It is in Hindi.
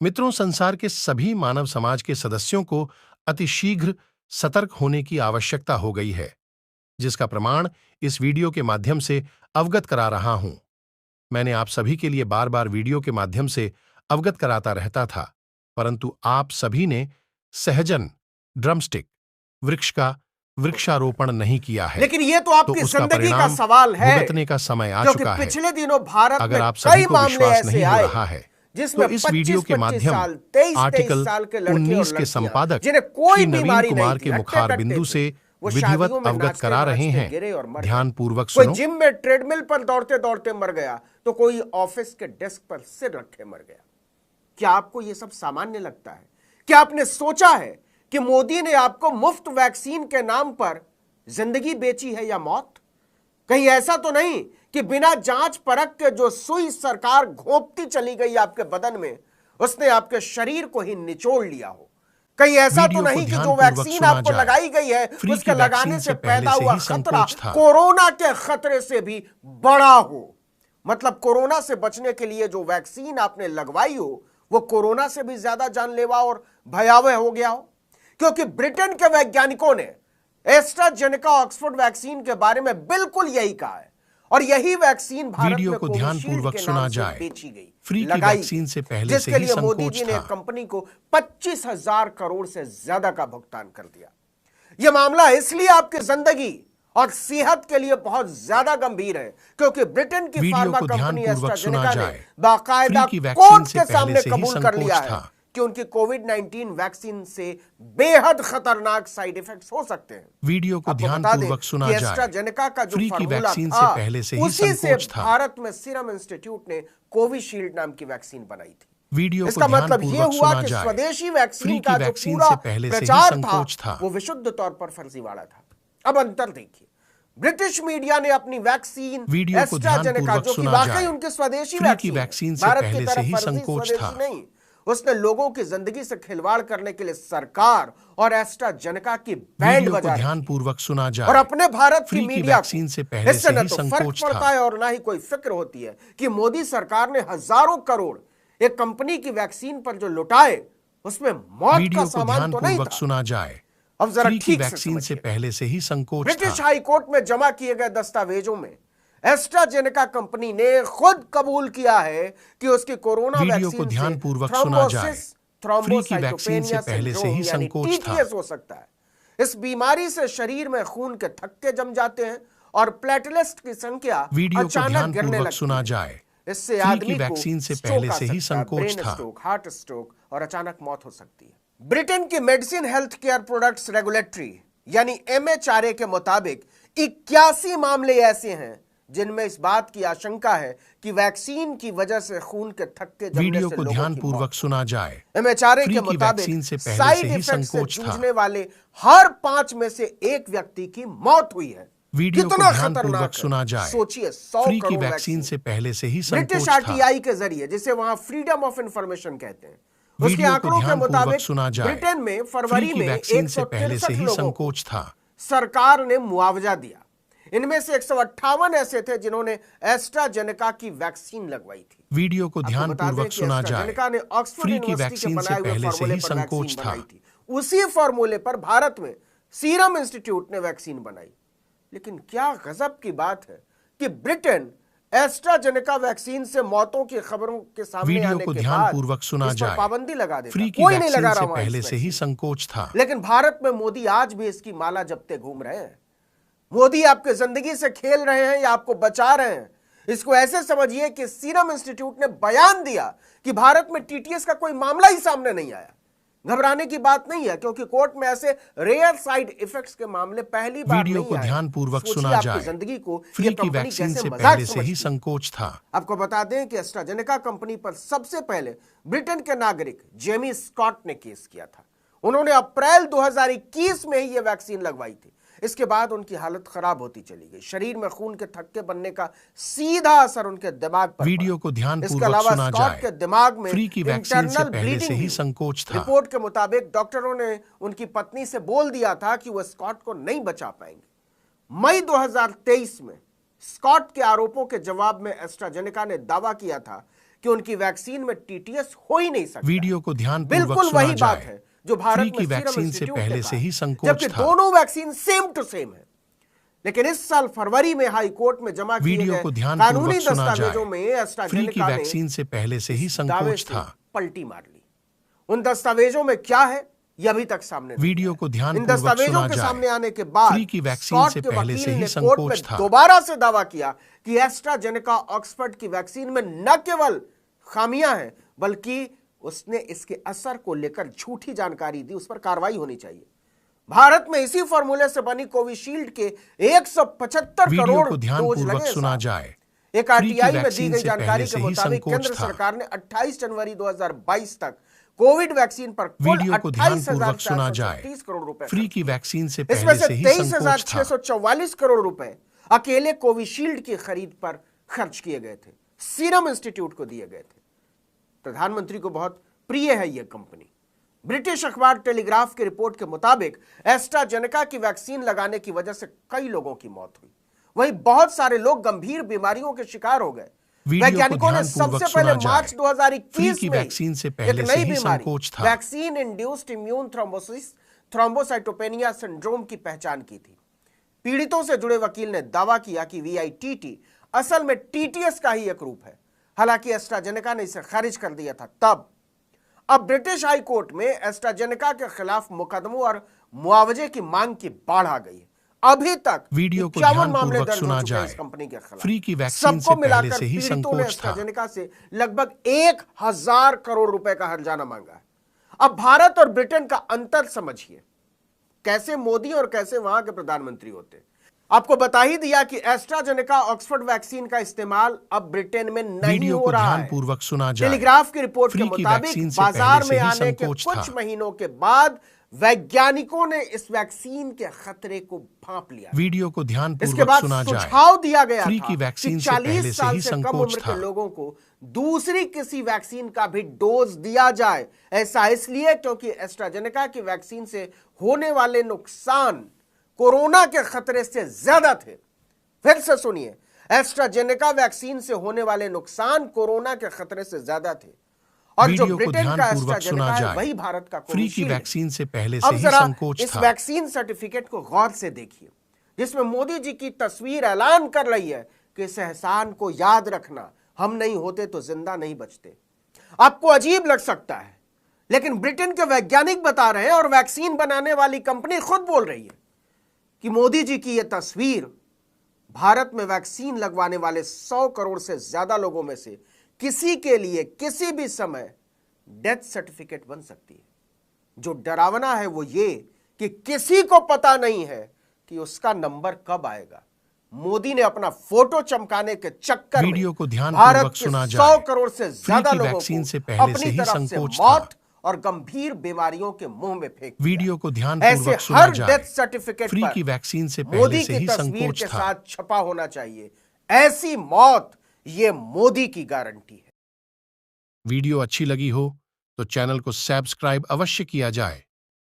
मित्रों, संसार के सभी मानव समाज के सदस्यों को अतिशीघ्र सतर्क होने की आवश्यकता हो गई है, जिसका प्रमाण इस वीडियो के माध्यम से अवगत करा रहा हूं। मैंने आप सभी के लिए बार बार वीडियो के माध्यम से अवगत कराता रहता था, परंतु आप सभी ने सहजन ड्रमस्टिक वृक्ष का वृक्षारोपण नहीं किया है। लेकिन ये तो आपकी उसका जिंदगी का परिणाम सवाल है, भुगतने का समय आ क्योंकि चुका है। पिछले दिनों भारत अगर में आप सभी कई को मामले विश्वास ऐसे नहीं हो आए रहा है, जिसमें तो इस वीडियो के 25-25 माध्यम साल, 23-23 आर्टिकल साल के लड़के और 19 के लड़कियां संपादक जिन्हें श्री कोई नवीन बीमारी नहीं कुमार थी, के हट्टे मुखार कट्टे बिंदु थे, से वो विधिवत शादियों में अवगत नाचते करा रहे नाचते हैं। गिरे और मर गए। ध्यानपूर्वक कोई सुनो। जिम में ट्रेडमिल पर दौड़ते दौड़ते मर गया, तो कोई ऑफिस के डेस्क पर सिर रखे मर गया। क्या आपको यह सब सामान्य लगता है? क्या आपने सोचा है कि मोदी ने आपको मुफ्त वैक्सीन के नाम पर जिंदगी बेची है या मौत? कहीं ऐसा तो नहीं कि बिना जांच परख के जो सुई सरकार घोंपती चली गई आपके बदन में, उसने आपके शरीर को ही निचोड़ लिया हो? कहीं ऐसा तो नहीं कि जो वैक्सीन आपको लगाई गई है उसके लगाने से पैदा हुआ खतरा कोरोना के खतरे से भी बड़ा हो? मतलब कोरोना से बचने के लिए जो वैक्सीन आपने लगवाई हो वो कोरोना से भी ज्यादा जानलेवा और भयावह हो गया हो? क्योंकि ब्रिटेन के वैज्ञानिकों ने एस्ट्राजेनेका ऑक्सफोर्ड वैक्सीन के बारे में बिल्कुल यही कहा है, और यही वैक्सीन भारत में कोविशील्ड के नाम से बेची गई, लगाई, जिसके लिए मोदी जी ने कंपनी को 25,000 करोड़ से ज्यादा का भुगतान कर दिया। यह मामला इसलिए आपकी जिंदगी और सेहत के लिए बहुत ज्यादा गंभीर है क्योंकि ब्रिटेन की फार्मा कंपनी एस्ट्राजेनेका ने बाकायदा कोर्ट के सामने कबूल कर लिया है कि उनकी कोविड-19 वैक्सीन से बेहद खतरनाक साइड इफेक्ट्स हो सकते हैं। वीडियो को ध्यानपूर्वक सुना जाए। एस्ट्राजेनेका का जो फार्मूला था, पहले से ही संकोच था। भारत में सीरम इंस्टीट्यूट ने कोविशील्ड नाम की वैक्सीन बनाई थी। वीडियो इसका मतलब यह हुआ कि स्वदेशी वैक्सीन का जो पूरा प्रचार था वो विशुद्ध तौर पर फर्जीवाड़ा था। अब अंतर देखिए, ब्रिटिश मीडिया ने अपनी वैक्सीन एस्ट्राजेनेका, जो कि वाकई उनकी स्वदेशी वैक्सीन, भारत की तरफ फर्जी स्वदेशी नहीं, उसने लोगों की जिंदगी से खिलवाड़ करने के लिए सरकार और एस्ट्राजेनेका की बैंड बजा ध्यानपूर्वक सुना जाए। और अपने भारत की मीडिया को इससे न तो फर्क पड़ता है और ना ही कोई फिक्र होती है कि मोदी सरकार ने हजारों करोड़ एक कंपनी की वैक्सीन पर जो लुटाए उसमें मौत का सामान तो नहीं था। सुना जाए। अब जरा ठीक से पहले से ही संकोच था। ब्रिटिश हाई कोर्ट में जमा किए गए दस्तावेजों में एस्ट्राजेनेका कंपनी ने खुद कबूल किया है कि उसकी कोरोना वैक्सीन ध्यानपूर्वक सुना जाए। थ्रोम्बोसाइटोपेनिया सिंड्रोम यानी टीटीएस हो सकता है। इस बीमारी से शरीर में खून के थक्के जम जाते हैं और प्लेटलेट्स की संख्या अचानक गिरने लगती है। इससे आदमी को स्ट्रोक आ सकता है, ब्रेन स्ट्रोक, हार्ट स्ट्रोक और अचानक मौत हो सकती है। ब्रिटेन की medicine health care products regulatory यानी MHRA के मुताबिक 81 मामले ऐसे हैं जिनमें इस बात की आशंका है कि वैक्सीन की वजह से खून के थक्के जमने से लोगों ध्यानपूर्वक सुना जाए। MHRA के मुताबिक साइड इफेक्ट से जूझने वाले हर 5 में से 1 व्यक्ति की मौत हुई है। कितना खतरनाक सुना जाए। सोचिए, 100 करोड़ वैक्सीन से पहले से ही ब्रिटिश RTI के जरिए, जिसे वहां फ्रीडम ऑफ इंफॉर्मेशन कहते हैं, उसके आंकड़ों के मुताबिक ब्रिटेन में फरवरी में 163 लोगों को सरकार ने मुआवजा दिया। इनमें से 158 ऐसे थे जिन्होंने एस्ट्राजेनेका की वैक्सीन लगवाई थी। वीडियो को ध्यानपूर्वक सुना जाए। एस्ट्राजेनेका ने ऑक्सफोर्ड यूनिवर्सिटी के बनाए हुए फार्मूले पर वैक्सीन बनाई थी। उसी फार्मूले पर भारत में सीरम इंस्टीट्यूट ने वैक्सीन बनाई। लेकिन क्या गजब की बात है कि ब्रिटेन एस्ट्राजेनेका वैक्सीन से मौतों की खबरों के सामने आने के बाद सुना इस पर पाबंदी लगा देता। कोई नहीं लगा रहा, पहले से ही संकोच था। लेकिन भारत में मोदी आज भी इसकी माला जपते घूम रहे हैं। मोदी आपके जिंदगी से खेल रहे हैं या आपको बचा रहे हैं? इसको ऐसे समझिए कि सीरम इंस्टीट्यूट ने बयान दिया कि भारत में टीटीएस का कोई मामला ही सामने नहीं आया। घबराने की बात नहीं है, क्योंकि कोर्ट में ऐसे रेयर साइड इफेक्ट्स के मामले पहली बार नहीं आए। वीडियो को ध्यानपूर्वक सुना जाए। जिंदगी को फ्री की वैक्सीन से पहले से ही संकोच था। आपको बता दें कि एस्ट्राजेनेका कंपनी पर सबसे पहले ब्रिटेन के नागरिक जेमी स्कॉट ने केस किया था। उन्होंने अप्रैल 2021 में ही यह वैक्सीन लगवाई थी। इसके बाद उनकी हालत खराब होती चली गई। शरीर में खून के थक्के बनने का सीधा असर उनके दिमाग पर वीडियो को ध्यानपूर्वक इसके अलावा सुना स्कॉट के दिमाग में फ्री की वैक्सीन से पहले से ही संकोच था। रिपोर्ट के मुताबिक डॉक्टरों ने उनकी पत्नी से बोल दिया था कि वह स्कॉट को नहीं बचा पाएंगे। मई 2023 में स्कॉट के आरोपों के जवाब में एस्ट्राजेनेका ने दावा किया था कि उनकी वैक्सीन में टीटीएस हो ही नहीं सकता। वीडियो को ध्यानपूर्वक बिल्कुल सुना वही बात जाए। है जो भारत फ्री में की सीरम वैक्सीन से इंस्टीट्यूट पहले ने से कहा, ही संकोच जबकि था। दोनों वैक्सीन सेम टू सेम है। लेकिन इस साल फरवरी में हाई कोर्ट में जमा किए वीडियो गए को ध्यानपूर्वक कानूनी सुना दस्तावेजों जाए। में फ्री की एस्ट्राजेनेका ने वैक्सीन से पहले से ही इस दावे संकोच से था। पलटी मार ली। उन दस्तावेजों में क्या है यह अभी तक सामने नहीं वीडियो आया। को इन ध्यानपूर्वक दस्तावेजों सुना के जाए। सामने आने के बाद फ्री की वैक्सीन स्कॉट से के पहले वकील से ही ने कोर्ट में संकोच था। दोबारा से दावा किया कि एस्ट्राजेनेका ऑक्सफोर्ड की वैक्सीन में न केवल खामियां हैं बल्कि उसने इसके असर को लेकर झूठी जानकारी दी, उस पर कार्रवाई होनी चाहिए। भारत में इसी फॉर्मूले से बनी कोविशील्ड के 175 वीडियो करोड़ को डोज ध्यानपूर्वक लगे सुना साहब। जाए। एक फ्री की आरटीआई में दी वैक्सीन गई से जानकारी पहले के से ही मुताबिक संकोच केंद्र था। सरकार ने 28 जनवरी 2022 तक कोविड वैक्सीन पर कुल वीडियो को ध्यानपूर्वक सुना जाए। 28,436 करोड़ रुपए फ्री खर्च की किए। वैक्सीन से इसमें पहले से से ही संकोच था। 23,644 करोड़ रुपए अकेले कोविशील्ड की खरीद पर खर्च किए गए थे, सीरम इंस्टीट्यूट को दिए गए थे। प्रधानमंत्री को बहुत प्रिय है यह कंपनी। ब्रिटिश अखबार टेलीग्राफ की रिपोर्ट के मुताबिक एस्ट्राजेनेका की वैक्सीन लगाने की वजह से कई लोगों की मौत हुई, वहीं बहुत सारे लोग गंभीर बीमारियों के शिकार हो गए। वैज्ञानिकों ने सबसे पहले मार्च 2021 की में वैक्सीन से एक पहले से नई ही बीमारी संकोच था। Vaccine induced immune thrombocytopenia syndrome की पहचान की थी। पीड़ितों से जुड़े वकील ने दावा किया कि VITT असल में TTS का ही एक रूप है। हालांकि एस्ट्राजेनेका ने इसे खारिज कर दिया था। तब अब ब्रिटिश हाई कोर्ट में एस्ट्राजेनेका के खिलाफ मुकदमों और मुआवजे की मांग की बाढ़ आ गई है। अभी तक वीडियो को 51 मामले ध्यानपूर्वक दर्ज हो सुना चुके हैं जाए। इस कंपनी के खिलाफ। फ्री की वैक्सीन सबको से पहले मिलाकर से ही पीड़ितों ने संकोच था। एस्ट्राजेनेका से लगभग 1000 करोड़ रुपए का हर्जाना मांगा है। अब भारत और ब्रिटेन का अंतर समझिए, कैसे मोदी और कैसे वहां के प्रधानमंत्री होते। आपको बता ही दिया कि एस्ट्राजेनेका ऑक्सफोर्ड वैक्सीन का इस्तेमाल अब ब्रिटेन में नहीं वीडियो हो को रहा है। ध्यानपूर्वक सुना जाए। टेलीग्राफ की रिपोर्ट के फ्री की मुताबिक वैक्सीन से बाजार पहले से में ही आने के संकोच कुछ था। महीनों के बाद वैज्ञानिकों ने इस वैक्सीन के खतरे को भांप लिया। वीडियो को इसके ध्यानपूर्वक बाद सुना जाए। सुझाव दिया गया फ्री था की कि वैक्सीन से पहले 40 से साल ही से कम संकोच उम्र था। के लोगों को दूसरी किसी वैक्सीन का भी डोज दिया जाए। ऐसा इसलिए क्योंकि एस्ट्राजेनेका की वैक्सीन से होने वाले नुकसान कोरोना के खतरे से ज्यादा थे। फिर से सुनिए, एस्ट्राजेनेका वैक्सीन से होने वाले नुकसान कोरोना के खतरे से ज्यादा थे। और जो वीडियो को ब्रिटेन का ध्यानपूर्वक एस्ट्राजेनेका सुना है जाए। वही भारत का फ्री की कोविशील्ड है। वैक्सीन से पहले से अब ही जरा संकोच इस था। वैक्सीन सर्टिफिकेट को गौर से देखिए, जिसमें मोदी जी की तस्वीर ऐलान कर रही है कि इस एहसान को याद रखना, हम नहीं होते तो जिंदा नहीं बचते। आपको अजीब लग सकता है, लेकिन ब्रिटेन के वैज्ञानिक बता रहे हैं और वैक्सीन बनाने वाली कंपनी खुद बोल रही है कि मोदी जी की यह तस्वीर भारत में वैक्सीन लगवाने वाले 100 करोड़ से ज्यादा लोगों में से किसी के लिए किसी भी समय डेथ सर्टिफिकेट बन सकती है। जो डरावना है वो ये कि किसी को पता नहीं है कि उसका नंबर कब आएगा। मोदी ने अपना फोटो चमकाने के चक्कर में वीडियो को भारत ध्यानपूर्वक के सुना 100 जाए। करोड़ से फ्री ज्यादा की लोगों वैक्सीन को से पहले से अपनी ही तरफ से संकोच मौत था। और गंभीर बीमारियों के मुंह में फेंक दिया। वीडियो को ऐसे ध्यानपूर्वक सुना हर जाए। डेथ सर्टिफिकेट फ्री पर की वैक्सीन से मोदी पहले से की ही तस्वीर संकोच के था। साथ छपा होना चाहिए। ऐसी मौत ये मोदी की गारंटी है। वीडियो अच्छी लगी हो तो चैनल को सब्सक्राइब अवश्य किया जाए।